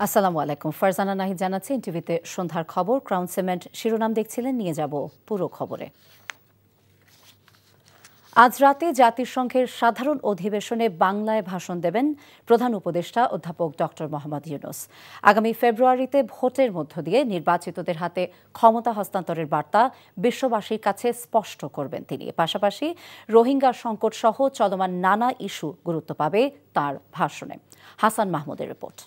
আসসালামু আলাইকুম। ফারজানা নাহিদ জানাচ্ছি এনটিভিতে সন্ধ্যার খবর। ক্রাউন সিমেন্ট শিরোনাম দেখছিলেন, নিয়ে যাব পুরো খবরে। আজ রাতে জাতিসংঘের সাধারণ অধিবেশনে বাংলায় ভাষণ দেবেন প্রধান উপদেষ্টা অধ্যাপক ডক্টর মোহাম্মদ ইউনূস। আগামী ফেব্রুয়ারিতে ভোটের মধ্য দিয়ে নির্বাচিতদের হাতে ক্ষমতা হস্তান্তরের বার্তা বিশ্ববাসীর কাছে স্পষ্ট করবেন তিনি। পাশাপাশি রোহিঙ্গা সংকট সহ চলমান নানা ইস্যু গুরুত্ব পাবে তার ভাষণে। হাসান মাহমুদের রিপোর্ট।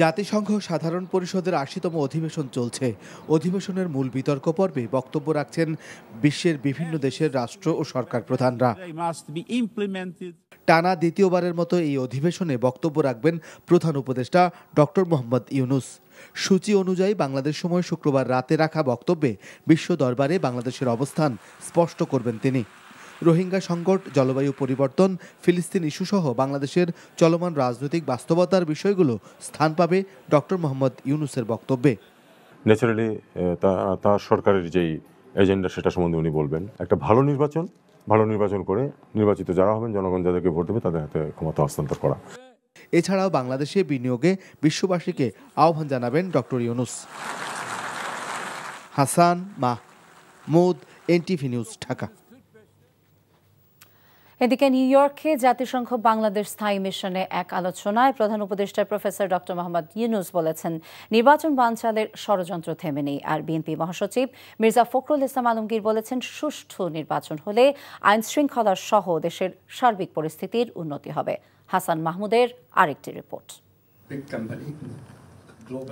জাতিসংঘ সাধারণ পরিষদের ৮০তম অধিবেশন চলছে। অধিবেশনের মূল বিতর্ক পর্বে বক্তব্য রাখছেন বিশ্বের বিভিন্ন দেশের রাষ্ট্র ও সরকার প্রধানরা। টানা দ্বিতীয়বারের মতো এই অধিবেশনে বক্তব্য রাখবেন প্রধান উপদেষ্টা ডক্টর মোহাম্মদ ইউনূস। সূচি অনুযায়ী বাংলাদেশ সময় শুক্রবার রাতে রাখা বক্তব্যে বিশ্ব দরবারে বাংলাদেশের অবস্থান স্পষ্ট করবেন তিনি। রোহিঙ্গা সংকট, জলবায়ু পরিবর্তন, ফিলিস্তিন ইস্যুসহ বাংলাদেশের চলমান রাজনৈতিক বাস্তবতার বিষয়গুলো স্থান পাবে ডক্টর মোহাম্মদ ইউনূসের বক্তব্যে। ন্যাচারালি তার সরকারের যেই এজেন্ডা সেটা সম্বন্ধে উনি বলবেন। একটা ভালো নির্বাচন করে নির্বাচিত যারা হবেন, জনগণ যাদেরকে ভোট দেবে তাদের হাতে ক্ষমতা হস্তান্তর করা। এছাড়াও বাংলাদেশে বিনিয়োগে বিশ্ববাসীকে আহ্বান জানাবেন doctor Yunus. Hasan Mahmud, NTV news, Dhaka. এদিকে নিউ ইয়র্কে জাতিসংঘ বাংলাদেশ স্থায়ী মিশনে এক আলোচনায় প্রধান উপদেষ্টা প্রফেসর ডক্টর মোহাম্মদ ইউনূস বলেছেন, নির্বাচন বানচালের ষড়যন্ত্র থেমে নেই। আর বিএনপি মহাসচিব মির্জা ফখরুল ইসলাম আলমগীর বলেছেন, সুষ্ঠু নির্বাচন হলে আইন শৃঙ্খলা সহ দেশের সার্বিক পরিস্থিতির উন্নতি হবে। হাসান মাহমুদের আরেকটি রিপোর্ট।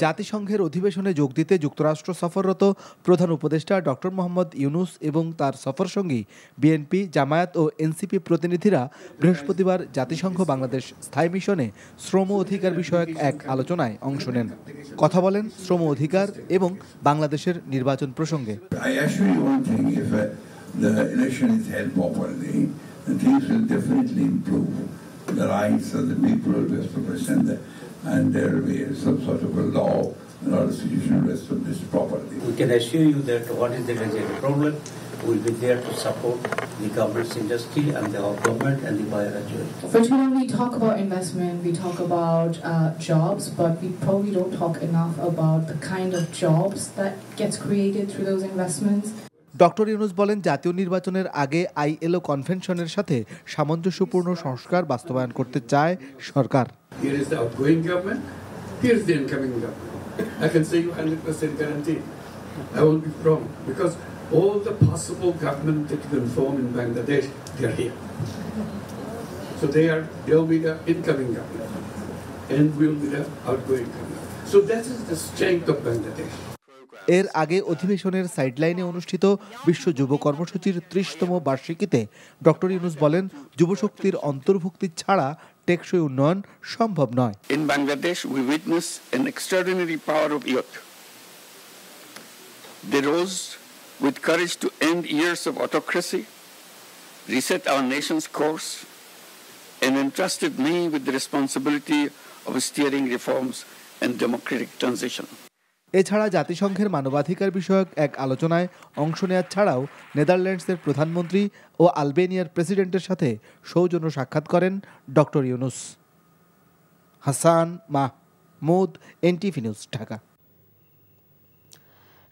জাতিসংঘের অধিবেশনে যোগ দিতে যুক্তরাষ্ট্র সফররত প্রধান উপদেষ্টা ডক্টর মোহাম্মদ ইউনূস এবং তার সফরসঙ্গী বিএনপি, জামায়াত ও এনসিপি প্রতিনিধিরা বৃহস্পতিবার জাতিসংঘ বাংলাদেশ স্থায়ী মিশনে শ্রম অধিকার বিষয়ক এক আলোচনায় অংশ নেন। কথা বলেন শ্রম অধিকার এবং বাংলাদেশের নির্বাচন প্রসঙ্গে। And there will be some sort of a law and all institutional rest of this properly. We can assure you that what is the problem, we will be there to support the government's industry and the government and the buyer as well. Virtually when we talk about investment, we talk about jobs, but we probably don't talk enough about the kind of jobs that gets created through those investments. Doctor Yunus বলেন, জাতীয় নির্বাচনের আগে ILO কনভেনশনের সাথে সামঞ্জস্যপূর্ণ সংস্কার বাস্তবায়ন করতে চায় সরকার। Here is the outgoing government, here is the incoming government. I can say you 100% guarantee. I won't be wrong because all the possible government that you can form in Bangladesh, they are here. So they'll be the incoming government and we'll be the outgoing government. So that is the strength of Bangladesh. এর আগে অধিবেশনের সাইডলাইনে অনুষ্ঠিত বিশ্ব যুব কর্মসূচির ৩০তম বার্ষিকীতে doctor Yunus বলেন, যুবশক্তির অন্তর্ভুক্তি ছাড়া টেকসই উন্নয়ন সম্ভব নয়। In Bangladesh, we witness an extraordinary power of youth. They rose with courage to end years of autocracy, reset our nation's course, and entrusted me with the responsibility of steering reforms and democratic transition. এছাড়া জাতিসংঘের মানবাধিকার বিষয়ক এক আলোচনায় অংশ নেওয়া ছাড়াও নেদারল্যান্ডসের প্রধানমন্ত্রী ও আলবেনিয়ার প্রেসিডেন্টের সাথে সৌজন্য সাক্ষাৎ করেন doctor Yunus. Hasan Mahmud, NTV news, Dhaka.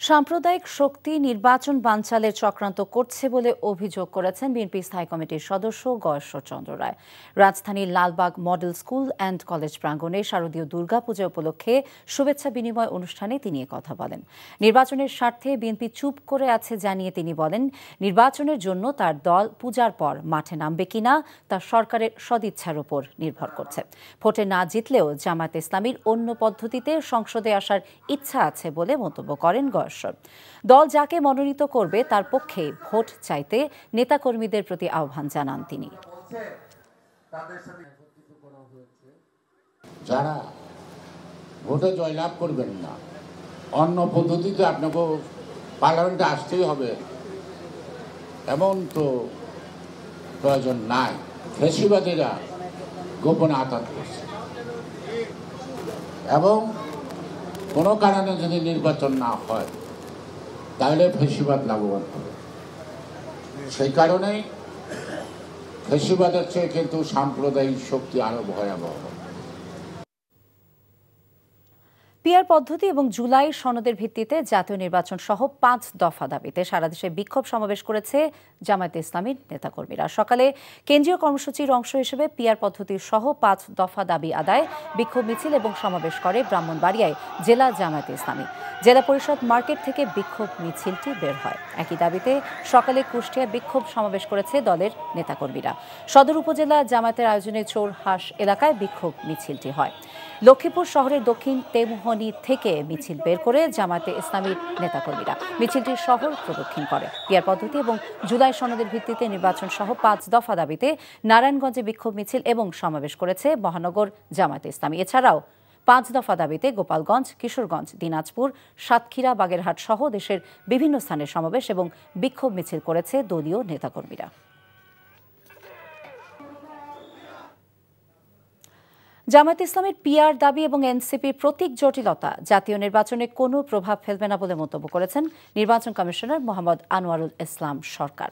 সাম্প্রদায়িক শক্তি নির্বাচন বানচালের চক্রান্ত করছে বলে অভিযোগ করেছেন বিএনপি স্থায়ী কমিটির সদস্য গয়েশ্বর চন্দ্র রায়। রাজধানীর Lalbagh model school and college প্রাঙ্গণে শারদীয় দুর্গাপূজা উপলক্ষে শুভেচ্ছা বিনিময় অনুষ্ঠানে তিনি কথা বলেন। নির্বাচনের স্বার্থে বিএনপি চুপ করে আছে জানিয়ে তিনি বলেন, নির্বাচনের জন্য তার দল পূজার পর মাঠে নামবে কিনা তা সরকারের সদিচ্ছার উপর নির্ভর করছে। ভোটে না জিতলেও জামায়াত ইসলামীর অন্য পদ্ধতিতে সংসদে আসার ইচ্ছা আছে বলে মন্তব্য করেন গয়েশ্বর। দল যাকে মনোনীত করবে তার পক্ষে ভোট চাইতে নেতাকর্মীদের প্রতি আহ্বান জানান তিনি। যারা ভোটে জয়লাভ করবেন না, অন্য পদ্ধতিতে আপনাকে পার্লামেন্টে আসতেই হবে এমন তো প্রয়োজন নাই। ফ্যাসিবাদীরা গোপনে আঘাত করছে এবং কোনো কারণে যদি নির্বাচন না হয় তাহলে ফ্যাসিবাদ লাভবান হবে। সেই কারণেই ফ্যাসিবাদের চেয়ে কিন্তু সাম্প্রদায়িক শক্তি আরো ভয়াবহ। পিআর পদ্ধতি এবং জুলাই সনদের ভিত্তিতে জাতীয় নির্বাচন সহ 5 দফা দাবিতে সারা দেশে বিক্ষোভ সমাবেশ করেছে জামায়াতে ইসলামীর নেতাকর্মীরা। সকালে কেন্দ্রীয় কর্মসূচির অংশ হিসেবে পিআর পদ্ধতির সহ 5 দফা দাবি আদায় বিক্ষোভ মিছিল এবং সমাবেশ করে ব্রাহ্মণবাড়িয়ায় জেলা জামায়াতে ইসলামী। জেলা পরিষদ মার্কেট থেকে বিক্ষোভ মিছিলটি বের হয়। একই দাবিতে সকালে কুষ্টিয়ায় বিক্ষোভ সমাবেশ করেছে দলের নেতাকর্মীরা। সদর উপজেলা জামায়াতের আয়োজনে চোরহাস এলাকায় বিক্ষোভ মিছিলটি হয়। লক্ষ্মীপুর শহরের দক্ষিণ তেমুহনী থেকে মিছিল বের করে জামায়াতে ইসলামীর নেতাকর্মীরা মিছিলটি শহর প্রদক্ষিণ করে। পিআর পদ্ধতি এবং জুলাই সনদের ভিত্তিতে নির্বাচন সহ 5 দফা দাবিতে নারায়ণগঞ্জে বিক্ষোভ মিছিল এবং সমাবেশ করেছে মহানগর জামায়াতে ইসলামী। এছাড়াও 5 দফা দাবিতে গোপালগঞ্জ, কিশোরগঞ্জ, দিনাজপুর, সাতক্ষীরা, বাগেরহাট সহ দেশের বিভিন্ন স্থানে সমাবেশ এবং বিক্ষোভ মিছিল করেছে দলীয় নেতাকর্মীরা। জামায়াতে ইসলামের পিআর দাবি এবং এনসিপির প্রতীক জটিলতা জাতীয় নির্বাচনে কোনো প্রভাব ফেলবে না বলে মন্তব্য করেছেন নির্বাচন কমিশনার মোহাম্মদ আনোয়ারুল ইসলাম সরকার।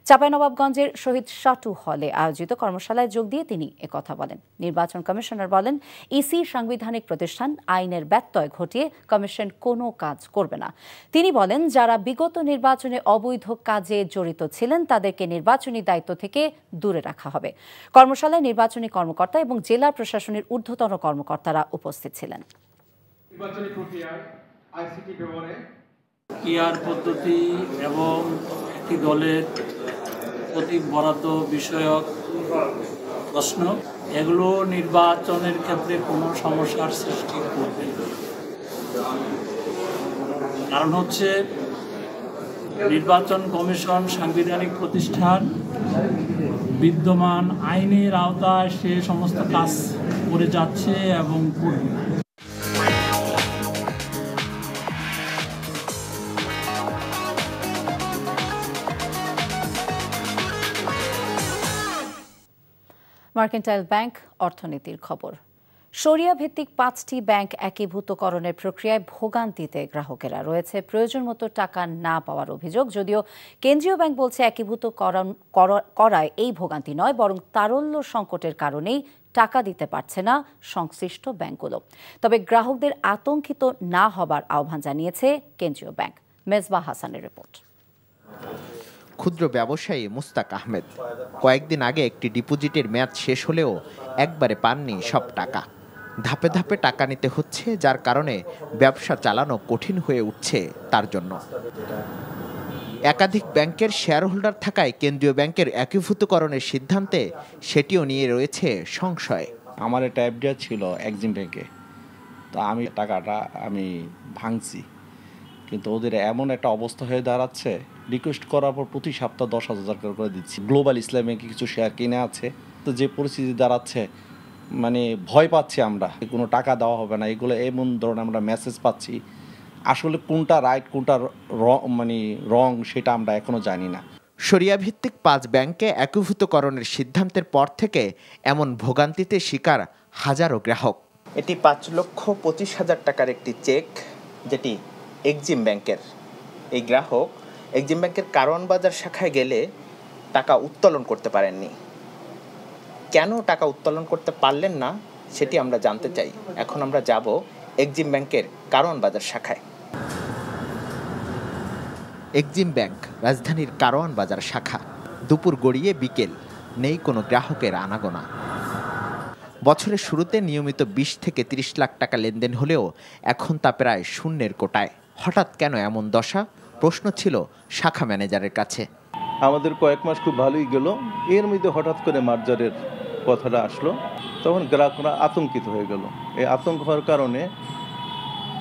চাঁপাইনবাবগঞ্জের শহীদ সাটু হলে আয়োজিত কর্মশালায় যোগ দিয়ে তিনি একথা বলেন। নির্বাচন কমিশনার বলেন, ইসি সাংবিধানিক প্রতিষ্ঠান, আইনের ব্যত্যয় ঘটিয়ে কমিশন কোনো কাজ করবে না। তিনি বলেন, যারা বিগত নির্বাচনে অবৈধ কাজে জড়িত ছিলেন তাদেরকে নির্বাচনী দায়িত্ব থেকে দূরে রাখা হবে। কর্মশালায় নির্বাচনী কর্মকর্তা এবং জেলা প্রশাসনের ঊর্ধ্বতন কর্মকর্তারা উপস্থিত ছিলেন। পিআর পদ্ধতি এবং একটি দলের প্রতীক বরাদ্দ বিষয়ক প্রশ্ন, এগুলো নির্বাচনের ক্ষেত্রে কোনো সমস্যার সৃষ্টি করবে না। কারণ হচ্ছে নির্বাচন কমিশন সাংবিধানিক প্রতিষ্ঠান, বিদ্যমান আইনের আওতায় সে সমস্ত কাজ করে যাচ্ছে এবং করবে। মার্কেন্টাইল ব্যাংক অর্থনীতির খবর। শরিয়া ভিত্তিক 5টি ব্যাংক একীভূতকরণের প্রক্রিয়ায় ভোগান্তিতে গ্রাহকেরা রয়েছে। প্রয়োজন মতো টাকা না পাওয়ার অভিযোগ। যদিও কেন্দ্রীয় ব্যাংক বলছে একীভূতকরণ করায় এই ভোগান্তি নয়, বরং তারল্য সংকটের কারণেই টাকা দিতে পারছে না সংশ্লিষ্ট ব্যাংকগুলো। তবে গ্রাহকদের আতঙ্কিত না হবার আহ্বান জানিয়েছে কেন্দ্রীয় ব্যাংক। মেজবাহ হাসানের রিপোর্ট। ক্ষুদ্র ব্যবসায়ী মুস্তাক আহমেদ কয়েকদিন আগে একটি ডিপোজিটের মেয়াদ শেষ হলেও একবারে পাননি সব টাকা। ধাপে ধাপে টাকা নিতে হচ্ছে, যার কারণে ব্যবসা চালানো কঠিন হয়ে উঠছে তার জন্য। একাধিক ব্যাংকের শেয়ার হোল্ডার থাকায় কেন্দ্রীয় ব্যাংকের একীভূতকরণের সিদ্ধান্তে সেটিও নিয়ে রয়েছে সংশয়। আমার একটা এফডিআর ছিল এক্সিম ব্যাংকে, তো আমি টাকাটা ভাঙছি, কিন্তু ওদের এমন একটা অবস্থা হয়ে দাঁড়াচ্ছে, রিকোয়েস্ট করার পর প্রতি সপ্তাহ 10,000 করে দিচ্ছি। গ্লোবাল ইসলামে কিছু শেয়ার কিনে আছে, তো যে পরিস্থিতি দাঁড়াচ্ছে ভয় পাচ্ছি আমরা, কোনো টাকা দেওয়া হবে না, এগুলো এমন ধরনের আমরা মেসেজ পাচ্ছি। আসলে কোনটা রাইট কোনটা রং সেটা আমরা এখনো জানি না। শরিয়া ভিত্তিক 5 ব্যাংকে একীভূতকরণের সিদ্ধান্তের পর থেকে এমন ভোগান্তিতে শিকার হাজারো গ্রাহক। এটি 5,25,000 টাকার একটি চেক, যেটি এক্সিম ব্যাংকের। এই গ্রাহক এক্সিম ব্যাংকের কারওয়ান বাজার শাখায় গেলে টাকা উত্তোলন করতে পারেননি। কেন টাকা উত্তোলন করতে পারলেন না সেটি আমরা জানতে চাই। এখন আমরা যাব এক্সিম ব্যাংকের কারওয়ান বাজার শাখায়। এক্সিম ব্যাংক রাজধানীর কারওয়ান বাজার শাখা। দুপুর গড়িয়ে বিকেল, নেই কোনো গ্রাহকের আনাগোনা। বছরের শুরুতে নিয়মিত 20 থেকে 30 লাখ টাকা লেনদেন হলেও এখন তা প্রায় শূন্যের কোটায়। হঠাৎ কেন এমন দশা? প্রশ্ন ছিল শাখা ম্যানেজারের কাছে। আমাদের কয়েক মাস খুব ভালোই গেল, এর মধ্যে হঠাৎ করে মার্জারের কথাটা আসলো, তখন গ্রাহকরা আতঙ্কিত হয়ে গেল। এই আতঙ্ক হওয়ার কারণে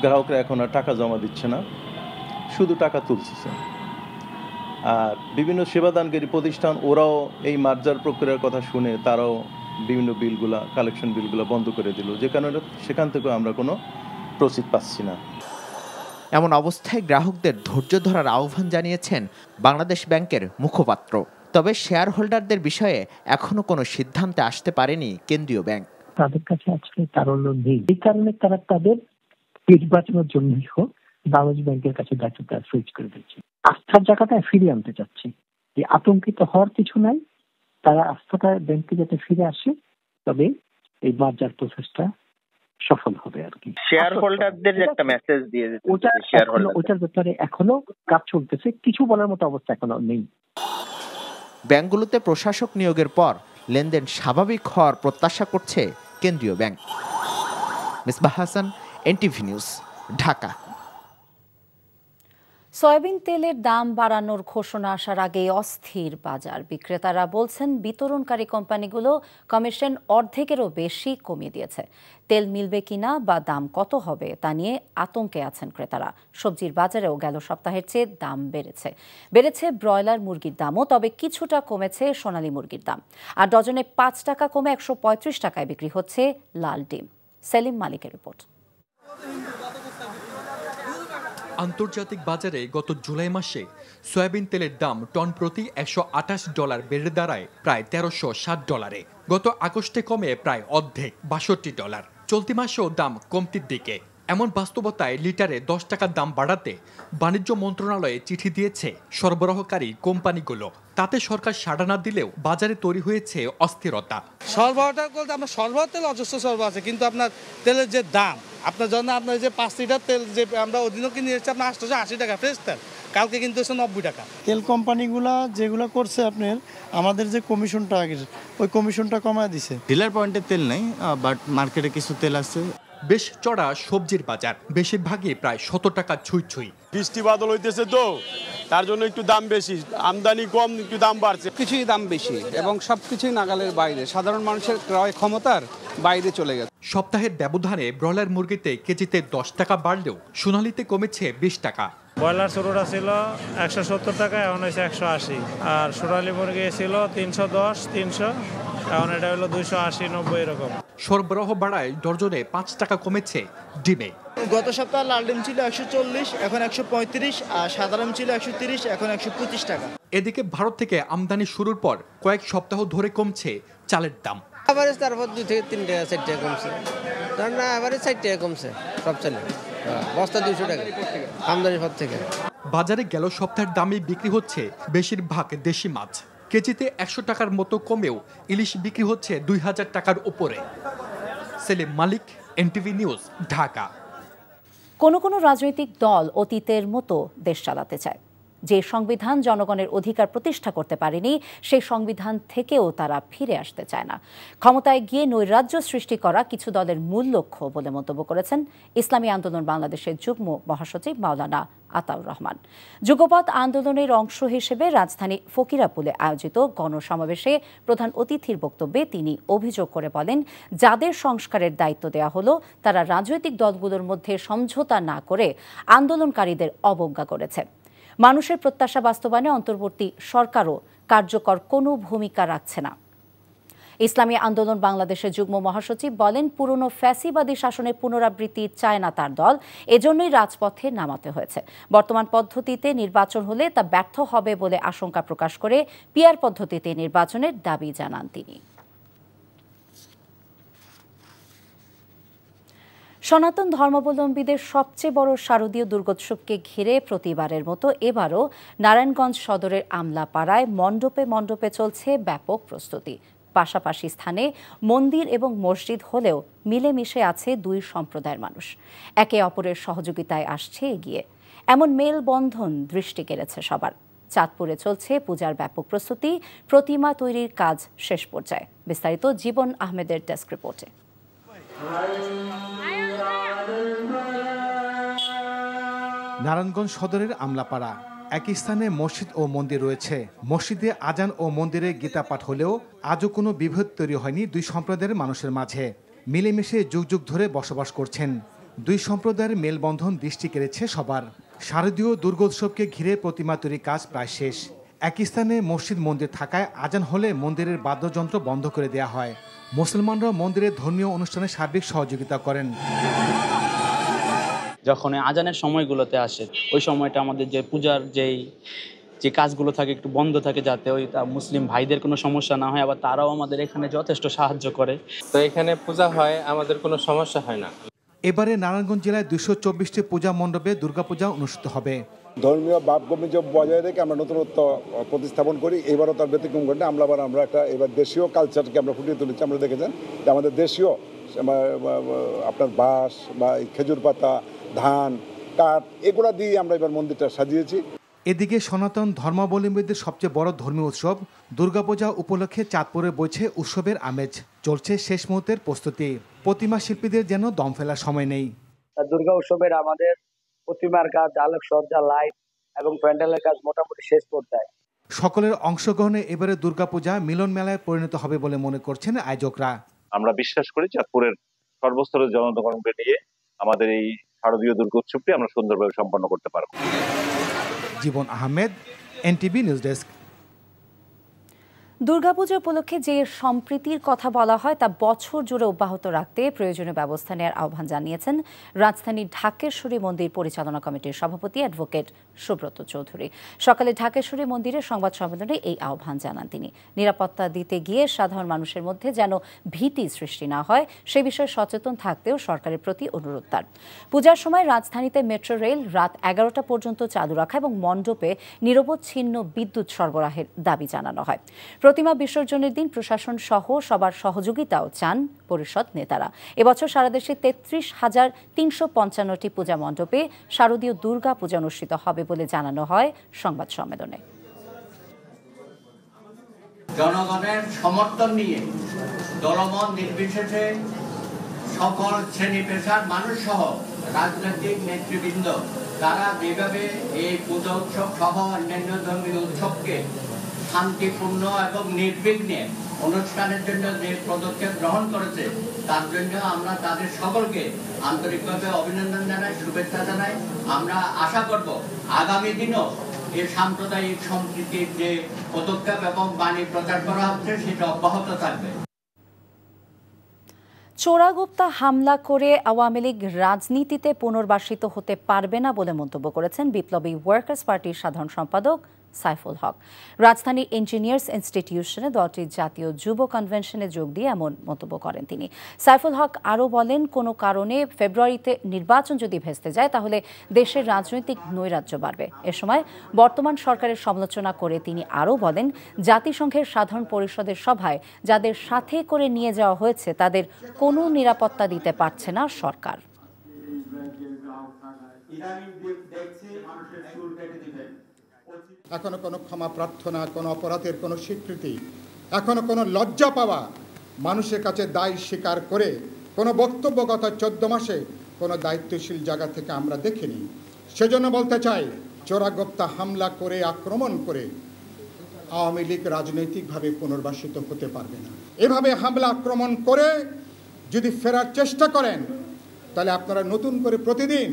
গ্রাহকরা এখন আর টাকা জমা দিচ্ছে না, শুধু টাকা তুলছে। আর বিভিন্ন সেবাদানকারী প্রতিষ্ঠান ওরাও এই মার্জার প্রক্রিয়ার কথা শুনে তারাও বিভিন্ন বিলগুলা, কালেকশন বিলগুলা বন্ধ করে দিল, যে কারণে সেখান থেকে আমরা কোনো প্রসিড পাচ্ছি না। এমন অবস্থায় গ্রাহকদের ধৈর্য ধরার আহ্বান জানিয়েছেন বাংলাদেশ ব্যাংকের মুখপাত্র। তবে শেয়ার হোল্ডারদের বিষয়ে এখনো কোনো সিদ্ধান্তে আসতে পারেনি কেন্দ্রীয় ব্যাংক। তাদের কাছে আজকে তারল্য নেই, এই কারণে তারা তাদের নির্বাচনের জন্য হোক বাংলাদেশ ব্যাংকের কাছে দায়িত্বটা সুইচ করে দিচ্ছে। আস্থার জায়গাটা ফিরিয়ে আনতে চাচ্ছে। এই আতঙ্কিত হওয়ার কিছু নাই, তারা আস্থাটা ব্যাংকে যাতে ফিরে আসে, তবে এই মার্জার প্রসেসটা সফল হবে আর কি। শেয়ার হোল্ডারদের একটা মেসেজ দিয়ে দিতে, ওটার ব্যাপারে এখনো কাজ চলতেছে, কিছু বলার মতো অবস্থা এখনো নেই। ব্যাংকগুলোতে প্রশাসক নিয়োগের পর লেনদেন স্বাভাবিক হওয়ার প্রত্যাশা করছে কেন্দ্রীয় bank. Misbah Hasan, NTV news, Dhaka. Soybean তেলের দাম বাড়ানোর ঘোষণা আসার আগে অস্থির বাজার। বিক্রেতারা বলছেন বিতরণকারী কোম্পানিগুলো কমিশন অর্ধেকেরও বেশি কমিয়ে দিয়েছে। তেল মিলবে কিনা বা দাম কত হবে তা নিয়ে আতঙ্কে আছেন ক্রেতারা। সবজির বাজারেও গেল সপ্তাহের চেয়ে দাম বেড়েছে ব্রয়লার মুরগির দামও, তবে কিছুটা কমেছে সোনালী মুরগির দাম। আর ডজনে 5 টাকা কমে 135 টাকায় বিক্রি হচ্ছে লাল ডিম। সেলিম মালিকের রিপোর্ট। আন্তর্জাতিক বাজারে গত জুলাই মাসে সয়াবিন তেলের দাম টন প্রতি $128 বেড়ে দাঁড়ায় প্রায় $1360। গত আগস্টে কমে প্রায় অর্ধেক $62। চলতি মাসেও দাম কমতির দিকে। এমন বাস্তবতায় লিটারে 10 টাকার দাম বাড়াতে বাণিজ্য মন্ত্রণালয়ে চিঠি দিয়েছে সরবরাহকারী কোম্পানিগুলো। তাতে সরকার সাড়া না দিলেও বাজারে তৈরি হয়েছে অস্থিরতা। সরবরাহটা বলতে আমরা সরবরাহ তেল অজস্র সরবরাহ আছে, কিন্তু আপনার তেলের যে দাম, আপনার জন্য আপনার যে 5 লিটার তেল যে আমরা ওদিনও কিনে এসেছি আপনার 880 টাকা ফ্রেশ তেল, কালকে কিন্তু এসে 90 টাকা। তেল কোম্পানিগুলা যেগুলো করছে আপনার আমাদের যে কমিশনটা আগের, ওই কমিশনটা কমায় দিছে। ডিলার পয়েন্টে তেল নেই, বাট মার্কেটে কিছু তেল আছে। বেশ চড়া সবজির বাজার, বেশিরভাগই প্রায় 100 টাকা ছুঁই। বৃষ্টি বাদল হইতেছে তো তার জন্য একটু দাম বেশি, আমদানি কম, একটু দাম বাড়ছে। কিছুই দাম বেশি এবং সবকিছুই নাগালের বাইরে, সাধারণ মানুষের ক্রয় ক্ষমতার বাইরে চলে গেছে। সপ্তাহের ব্যবধানে ব্রয়লার মুরগিতে কেজিতে 10 টাকা বাড়লেও সোনালীতে কমেছে 20 টাকা। ব্রয়লার শুরুটা ছিল 170 টাকা, এখন হয়েছে 180। আর সোনালী মুরগি ছিল 310, 300, এখন এটা হলো 280, 90 এরকম। সরবরাহ বাড়ায় ডজনে 5 টাকা কমেছে ডিমে। গত সপ্তাহে লাল ডিম ছিল 140, এখন 135, আর সাদা ডিম ছিল 130, এখন 125 টাকা। এদিকে ভারত থেকে আমদানি শুরুর পর কয়েক সপ্তাহ ধরে কমছে চালের দাম। এভারেজ তারপর 2 থেকে 3 টাকা 4 টাকা কমছে, তার না এভারেজ 4 টাকা কমছে সব চালে, বস্তা 200 টাকা আমদানির পর থেকে। বাজারে গেল সপ্তাহের দামে বিক্রি হচ্ছে বেশিরভাগ দেশি মাছ। কেজিতে 100 টাকার মতো কমেও ইলিশ বিক্রি হচ্ছে 2000 টাকার উপরে। সেলিম মালিক, এনটিভি নিউজ, ঢাকা। কোনো রাজনৈতিক দল অতীতের মতো দেশ চালাতে চায়। যে সংবিধান জনগণের অধিকার প্রতিষ্ঠা করতে পারেনি, সেই সংবিধান থেকেও তারা ফিরে আসতে চায় না। ক্ষমতায় গিয়ে নৈরাজ্য সৃষ্টি করা কিছু দলের মূল লক্ষ্য বলে মন্তব্য করেছেন ইসলামী আন্দোলন বাংলাদেশের যুগ্ম মহাসচিব মাওলানা আতাউর রহমান। যুগপৎ আন্দোলনের অংশ হিসেবে রাজধানী ফকিরাপুলে আয়োজিত গণসমাবেশে প্রধান অতিথির বক্তব্যে তিনি অভিযোগ করে বলেন, যাদের সংস্কারের দায়িত্ব দেওয়া হলো তারা রাজনৈতিক দলগুলোর মধ্যে সমঝোতা না করে আন্দোলনকারীদের অবজ্ঞা করেছে। মানুষের প্রত্যাশা বাস্তবায়নে অন্তর্বর্তী সরকারও কার্যকর কোনো ভূমিকা রাখছে না। ইসলামী আন্দোলন বাংলাদেশের যুগ্ম মহাসচিব বলেন, পুরনো ফ্যাসিবাদী শাসনের পুনরাবৃত্তি চায় না তার দল, এজন্যই রাজপথে নামাতে হয়েছে। বর্তমান পদ্ধতিতে নির্বাচন হলে তা ব্যর্থ হবে বলে আশঙ্কা প্রকাশ করে পিআর পদ্ধতিতে নির্বাচনের দাবি জানান তিনি। সনাতন ধর্মাবলম্বীদের সবচেয়ে বড় শারদীয় দুর্গোৎসবকে ঘিরে প্রতিবারের মতো এবারও নারায়ণগঞ্জ সদরের আমলাপাড়ায় মণ্ডপে মণ্ডপে চলছে ব্যাপক প্রস্তুতি। পাশাপাশি স্থানে মন্দির এবং মসজিদ হলেও মিলেমিশে আছে দুই সম্প্রদায়ের মানুষ, একে অপরের সহযোগিতায় আসছে এগিয়ে। এমন মেলবন্ধন দৃষ্টি কেড়েছে সবার। চাঁদপুরে চলছে পূজার ব্যাপক প্রস্তুতি, প্রতিমা তৈরির কাজ শেষ পর্যায়ে। বিস্তারিত জীবন আহমেদের ডেস্ক রিপোর্টে। নারায়ণগঞ্জ সদরের আমলাপাড়া, একই স্থানে মসজিদ ও মন্দির রয়েছে। মসজিদে আজান ও মন্দিরে গীতা পাঠ হলেও আজও কোনো বিভেদ তৈরি হয়নি দুই সম্প্রদায়ের মানুষের মাঝে। মিলেমিশে যুগ যুগ ধরে বসবাস করছেন। দুই সম্প্রদায়ের মেলবন্ধন দৃষ্টি কেড়েছে সবার। শারদীয় দুর্গোৎসবকে ঘিরে প্রতিমা তৈরির কাজ প্রায় শেষ। একই স্থানে মসজিদ মন্দির থাকায় আজান হলে মন্দিরের বাদ্যযন্ত্র বন্ধ করে দেওয়া হয়। মুসলমানরা মন্দিরের ধর্মীয় অনুষ্ঠানে সার্বিক সহযোগিতা করেন। যখন আজানের সময়গুলোতে আসে ওই সময়টা আমাদের যে পূজার যে কাজগুলো থাকে একটু বন্ধ থাকে, যাতে ওই মুসলিম ভাইদের কোনো সমস্যা না হয়। আবার তারাও আমাদের এখানে যথেষ্ট সাহায্য করে, তো এখানে পূজা হয়, আমাদের কোনো সমস্যা হয় না। এবারে নারায়ণগঞ্জ জেলায় 224টি পূজা মণ্ডপে দুর্গাপূজা অনুষ্ঠিত হবে। ধর্মীয় ভাবগম্ভীর্য বজায় রেখে আমরা নতুনত্ব প্রতিস্থাপন করি। এবারও তার ব্যতিক্রম ঘটে। আমরা একটা এবার দেশীয় কালচারকে আমরা ফুটিয়ে তুলেছি। আমরা দেখেছেন যে আমাদের দেশীয় আপনার বাঁশ বা খেজুর পাতা, ধান, কাঠ এগুলা দিয়ে আমরা এবার মন্দিরটা সাজিয়েছি। এদিকে সনাতন ধর্মাবলম্বীদের সবচেয়ে বড় ধর্মীয় উৎসব দুর্গাপূজা উপলক্ষে চাঁদপুরে বইছে উৎসবের আমেজ। চলছে শেষ মুহূর্তের প্রস্তুতি। প্রতিমা শিল্পীদের যেন দম ফেলার সময় নেই। দুর্গা উৎসবের আমাদের প্রতিমার কাজ, আলোকসজ্জা, লাইট এবং প্যান্ডেলের কাজ মোটামুটি শেষ পর্যায়ে। সকলের অংশগ্রহণে এবারে দুর্গাপূজা মিলন মেলায় পরিণত হবে বলে মনে করছেন আয়োজকরা। আমরা বিশ্বাস করি চাঁদপুরের সর্বস্তরের জনগণকে নিয়ে আমাদের এই শারদীয় দুর্গোৎসবটি আমরা সুন্দরভাবে সম্পন্ন করতে পারব। Jibon Ahmed, NTV news desk. Durga Puja উপলক্ষে যে সম্প্রীতির কথা বলা হয় তা বছর জুড়ে অব্যাহত রাখতে প্রয়োজনীয় ব্যবস্থা নেওয়ার আহ্বান জানিয়েছেন রাজধানীর ঢাকেশ্বরী মন্দির পরিচালনা কমিটির সভাপতি অ্যাডভোকেট সুব্রত চৌধুরী। সকালে ঢাকেশ্বরী মন্দিরের সংবাদ সম্মেলনে এই আহ্বান জানান তিনি। নিরাপত্তা দিতে গিয়ে সাধারণ মানুষের মধ্যে যেন ভীতি সৃষ্টি না হয় সে বিষয়ে সচেতন থাকতেও সরকারের প্রতি অনুরোধ তার। পূজার সময় রাজধানীতে মেট্রো রেল রাত 11টা পর্যন্ত চালু রাখা এবং মণ্ডপে নিরবচ্ছিন্ন বিদ্যুৎ সরবরাহের দাবি জানানো হয়। প্রতিমা বিসর্জনের দিন প্রশাসন সহ সবার সহযোগিতাও চান পরিষদ নেতারা। এবছর সারা দেশে 33,355টি পূজা মণ্ডপে শারদীয় দুর্গা পূজা অনুষ্ঠিত হবে বলে জানানো হয় সংবাদ সম্মেলনে। জনগণের সমর্থন নিয়ে দলমত নির্বিশেষে সকল শ্রেণী পেশার মানুষ সহ রাজনৈতিক নেতৃবৃন্দ তারা যেভাবে এই পূজা উৎসব সহ অন্যান্য ধর্মীয় উৎসবকে শান্তিপূর্ণ এবং নির্বিঘ্নে অনুষ্ঠানের জন্য যে পদক্ষেপ গ্রহণ করেছে তার জন্য আমরা তাদের সকলকে আন্তরিকভাবে অভিনন্দন জানাই, শুভেচ্ছা জানাই। আমরা আশা করব আগামী দিনও এই সাম্প্রদায়িক সম্প্রীতির যে পদক্ষেপ এবং বাণী প্রচার করা হচ্ছে সেটা অব্যাহত থাকবে। চোরাগোপ্তা হামলা করে আওয়ামী লীগ রাজনীতিতে পুনর্বাসিত হতে পারবে না বলে মন্তব্য করেছেন বিপ্লবী ওয়ার্কার্স পার্টির সাধারণ সম্পাদক সাইফুল হক। রাজধানীর ইঞ্জিনিয়ার্স ইনস্টিটিউশনে দলটির জাতীয় যুব কনভেনশনে যোগ দিয়ে এমন মন্তব্য করেন তিনি। সাইফুল হক আরও বলেন, কোনো কারণে ফেব্রুয়ারিতে নির্বাচন যদি ভেস্তে যায় তাহলে দেশের রাজনৈতিক নৈরাজ্য বাড়বে। এ সময় বর্তমান সরকারের সমালোচনা করে তিনি আরও বলেন, জাতিসংঘের সাধারণ পরিষদের সভায় যাদের সাথে করে নিয়ে যাওয়া হয়েছে তাদের কোনো নিরাপত্তা দিতে পারছে না সরকার। এখনো কোনো ক্ষমা প্রার্থনা, কোনো অপরাধের কোনো স্বীকৃতি, এখনো কোনো লজ্জা পাওয়া, মানুষের কাছে দায় স্বীকার করে কোনো বক্তব্য গত 14 মাসে কোনো দায়িত্বশীল জায়গা থেকে আমরা দেখিনি। সেজন্য বলতে চাই, চোরাগোপ্তা হামলা করে, আক্রমণ করে আওয়ামী লীগ রাজনৈতিকভাবে পুনর্বাসিত হতে পারবে না। এভাবে হামলা আক্রমণ করে যদি ফেরার চেষ্টা করেন তাহলে আপনারা নতুন করে প্রতিদিন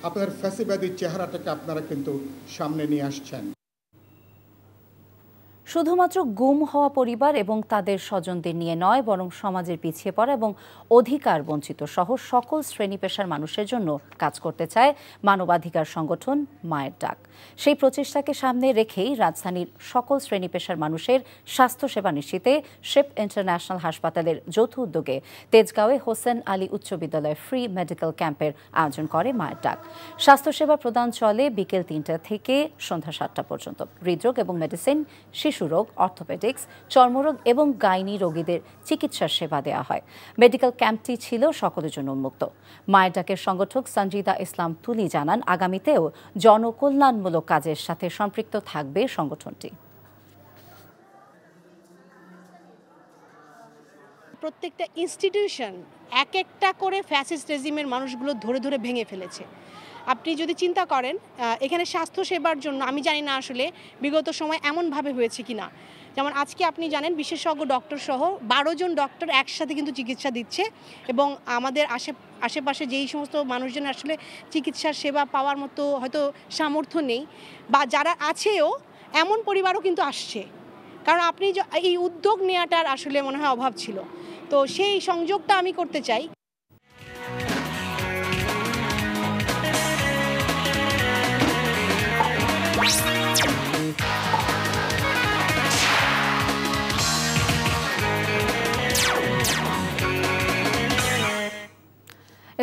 আপনার ফ্যাসিবাদী চেহারাটাকে আপনারা কিন্তু সামনে নিয়ে আসছেন। শুধুমাত্র গুম হওয়া পরিবার এবং তাদের স্বজনদের নিয়ে নয়, বরং সমাজের পিছিয়ে পড়া এবং অধিকার বঞ্চিত সহ সকল শ্রেণী পেশার মানুষের জন্য কাজ করতে চায় মানবাধিকার সংগঠন মায়ের ডাক। সেই প্রচেষ্টাকে সামনে রেখেই রাজধানীর সকল শ্রেণী পেশার মানুষের স্বাস্থ্যসেবা নিশ্চিতে শেপ ইন্টারন্যাশনাল হাসপাতালের যৌথ উদ্যোগে তেজগাঁওয়ে হোসেন আলী উচ্চ বিদ্যালয়ে ফ্রি মেডিকেল ক্যাম্পের আয়োজন করে মায়ের ডাক। স্বাস্থ্যসেবা প্রদান চলে বিকেল 3টা থেকে সন্ধ্যা 7টা পর্যন্ত। হৃদরোগ এবং মেডিসিন, শিশুরোগ, অর্থোপেডিক্স, চর্মরোগ এবং গাইনি রোগীদের চিকিৎসার সেবা দেওয়া হয়। মেডিকেল ক্যাম্পটি ছিল সকলের জন্য উন্মুক্ত। মায়ের ডাকের সংগঠক সঞ্জিদা ইসলাম তুলি জানান, আগামীতেও জনকল্যাণমূলক কাজের সাথে সম্পৃক্ত থাকবে সংগঠনটি। প্রত্যেকটা ইনস্টিটিউশন এক একটা করে ফ্যাসিস্ট রেজিমের মানুষগুলো ধরে ধরে ভেঙে ফেলেছে। আপনি যদি চিন্তা করেন, এখানে স্বাস্থ্যসেবার জন্য আমি জানি না আসলে বিগত সময় এমনভাবে হয়েছে কি না। যেমন আজকে আপনি জানেন বিশেষজ্ঞ ডক্টর সহ 12 জন ডক্টর একসাথে কিন্তু চিকিৎসা দিচ্ছে এবং আমাদের আশেপাশে যেই সমস্ত মানুষজন আসলে চিকিৎসার সেবা পাওয়ার মতো হয়তো সামর্থ্য নেই বা যারা আছেও, এমন পরিবারও কিন্তু আসছে। কারণ আপনি এই উদ্যোগ নেওয়াটার আসলে মনে হয় অভাব ছিল। তো সেই সংযোগটা আমি করতে চাই।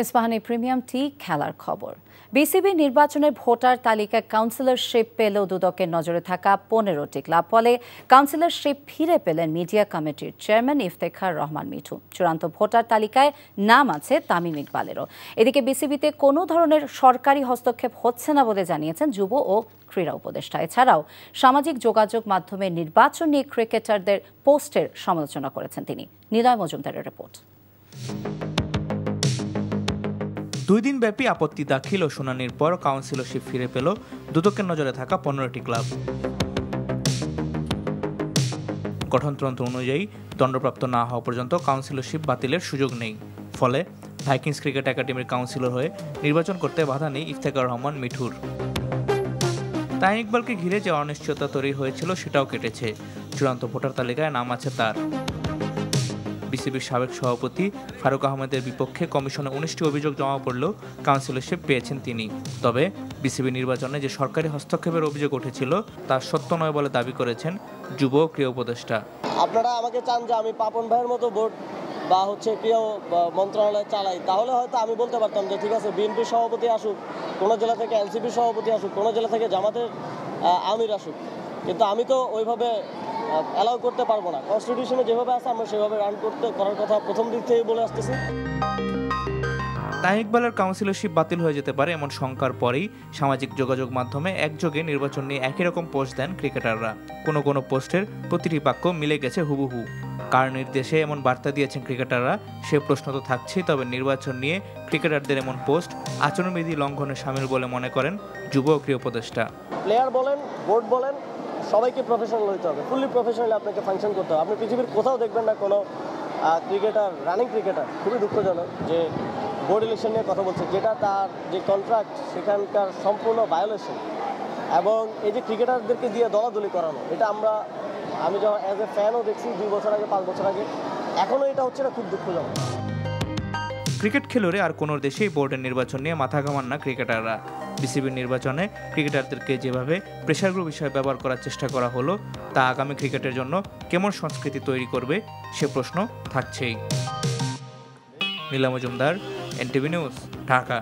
ইস্পাহানি প্রিমিয়াম টি খেলার খবর। বিসিবি নির্বাচনের ভোটার তালিকায় কাউন্সিলরশিপ পেলেও দুদকের নজরে থাকা 15টি ক্লাব ফলে কাউন্সিলরশিপ ফিরে পেলেন মিডিয়া কমিটির চেয়ারম্যান ইফতেখার রহমান মিঠু। চূড়ান্ত ভোটার তালিকায় নাম আছে তামিম ইকবালেরও। এদিকে বিসিবিতে কোনো ধরনের সরকারি হস্তক্ষেপ হচ্ছে না বলে জানিয়েছেন যুব ও ক্রীড়া উপদেষ্টা। এছাড়াও সামাজিক যোগাযোগ মাধ্যমে নির্বাচন নিয়ে ক্রিকেটারদের পোস্টের সমালোচনা করেছেন তিনি। নিলয় মজুমদারের রিপোর্ট। 2 দিন ব্যাপী আপত্তি দাখিল ও শুনানির পর কাউন্সিলরশিপ ফিরে পেল দুদকের নজরে থাকা 15টি ক্লাব। গঠনতন্ত্র অনুযায়ী দণ্ডপ্রাপ্ত না হওয়া পর্যন্ত কাউন্সিলরশিপ বাতিলের সুযোগ নেই। ফলে ভাইকিংস ক্রিকেট একাডেমির কাউন্সিলর হয়ে নির্বাচন করতে বাধা নেই ইফতেখার রহমান মিঠুর। তামিম ইকবালকে ঘিরে যে অনিশ্চয়তা তৈরি হয়েছিল সেটাও কেটেছে। চূড়ান্ত ভোটার তালিকায় নাম আছে তার। বিসিবির সাবেক সভাপতি ফারুক আহমেদের বিপক্ষে কমিশনে 19টি অভিযোগ জমা পড়লেও কাউন্সিলরশিপ পেয়েছেন তিনি। তবে বিসিবি নির্বাচনে যে সরকারি হস্তক্ষেপের অভিযোগ উঠেছিল তা সত্য নয় বলে দাবি করেছেন যুব ও ক্রীড়া উপদেষ্টা। আপনারা আমাকে চান যে আমি পাপন ভাইয়ের মতো ভোট বা ক্রীড়া মন্ত্রণালয় চালাই, তাহলে হয়তো আমি বলতে পারতাম যে ঠিক আছে বিএনপি সভাপতি আসুক, কোনো জেলা থেকে এনসিপি সভাপতি আসুক, কোনো জেলা থেকে জামাতের আমির আসুক, কিন্তু আমি তো ওইভাবে অ্যালাউ করতে পারবো না। কনস্টিটিউশনে যেভাবে আছে আমরা সেভাবে রান করার কথা প্রথম দিক থেকেই বলে আসতেছি। তামিম ইকবালের কাউন্সিলরশিপ বাতিল হয়ে যেতে পারে এমন শঙ্কার পরেই সামাজিক যোগাযোগ মাধ্যমে একযোগে নির্বাচন নিয়ে একই রকম পোস্ট দেন ক্রিকেটাররা। কোনো কোনো পোস্টের প্রতিটি বাক্য মিলে গেছে হুবহু। কার নির্দেশে এমন বার্তা দিয়েছেন ক্রিকেটাররা সে প্রশ্ন তো থাকছেই। তবে নির্বাচন নিয়ে ক্রিকেটারদের এমন পোস্ট আচরণবিধি লঙ্ঘনে শামিল বলে মনে করেন যুব ও ক্রীড়া উপদেষ্টা। প্লেয়ার বলেন, বোর্ড বলেন, সবাইকে প্রফেশনাল হতে হবে, ফুললি প্রফেশনালি আপনাকে ফাংশন করতে হবে। আপনি পৃথিবীর কোথাও দেখবেন না কোনো ক্রিকেটার, রানিং ক্রিকেটার, খুবই দুঃখজনক যে বোর্ড ইলেকশন নিয়ে কথা বলছে, যেটা তার যে কন্ট্রাক্ট সেখানকার সম্পূর্ণ ভায়োলেশন। এবং এই যে ক্রিকেটারদেরকে দিয়ে দলাদলি করানো, এটা আমি যখন অ্যাজ এ ফ্যানও দেখছি 2 বছর আগে, 5 বছর আগে, এখনও এটা হচ্ছে না, খুব দুঃখজনক। ক্রিকেট খেলুড়ে আর কোনো দেশেই বোর্ডের নির্বাচন নিয়ে মাথা ঘামান না ক্রিকেটাররা। বিসিবির নির্বাচনে ক্রিকেটারদেরকে যেভাবে প্রেসার গ্রুপ হিসেবে ব্যবহার করার চেষ্টা করা হলো তা আগামী ক্রিকেটের জন্য কেমন সংস্কৃতি তৈরি করবে সে প্রশ্ন থাকছেই। নীলা মজুমদার, এনটিভি নিউজ, ঢাকা।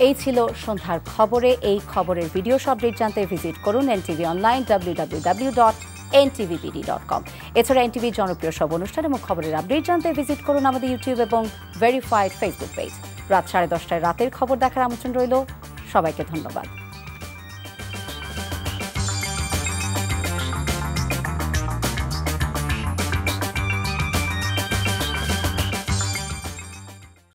এই ছিল সন্ধ্যার খবরে। এই খবরের ভিডিও আপডেট জানতে ভিজিট করুন এনটিভি অনলাইন www.ntvbd.com। এছাড়া এনটিভি জনপ্রিয় সব অনুষ্ঠান এবং খবরের আপডেট জানতে ভিজিট করুন আমাদের ইউটিউব এবং ভেরিফাইড ফেসবুক পেজ। রাত 10:30টায় রাতের খবর দেখার আমন্ত্রণ রইল। সবাইকে ধন্যবাদ।